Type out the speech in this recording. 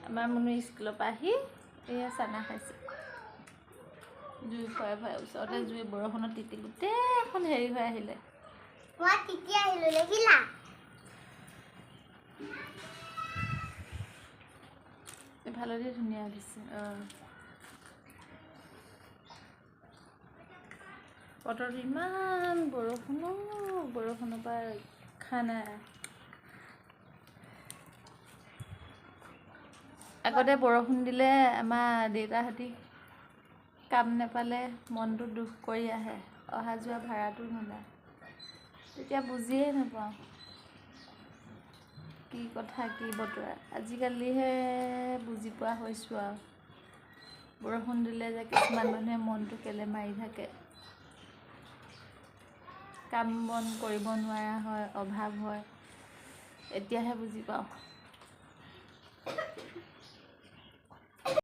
আমাৰ মুনু স্কুলৰ পৰা আহি এয়া চানা খাইছে জুই ভয়ে ভয়ে ওচৰতে জুই বৰষুণত তিতি গোটেইখন হেৰি হৈ আহিলে মই তিতি আহিলো দেখিলা ভালদৰে ধুনীয়া দিছে বতৰটো ইমান বৰষুণৰ পৰা ৰক্ষা নাই আগতে বৰষুণ দিলে আমাৰ দেউতাহঁতি কাম নাপালে মনটো দুখ কৰি আহে অহা যোৱা ভাড়াটো নোলায় তেতিয়া বুজিয়ে নাপাওঁ কি কথা কি বতৰা আজিকালিহে বুজি পোৱা হৈছোঁ আৰু বৰষুণ দিলে যে কিছুমান মানুহে মনটো কেলে মাৰি থাকে কাম বন কৰিব নোৱাৰা হয় অভাৱ হয় এতিয়াহে বুজি পাওঁ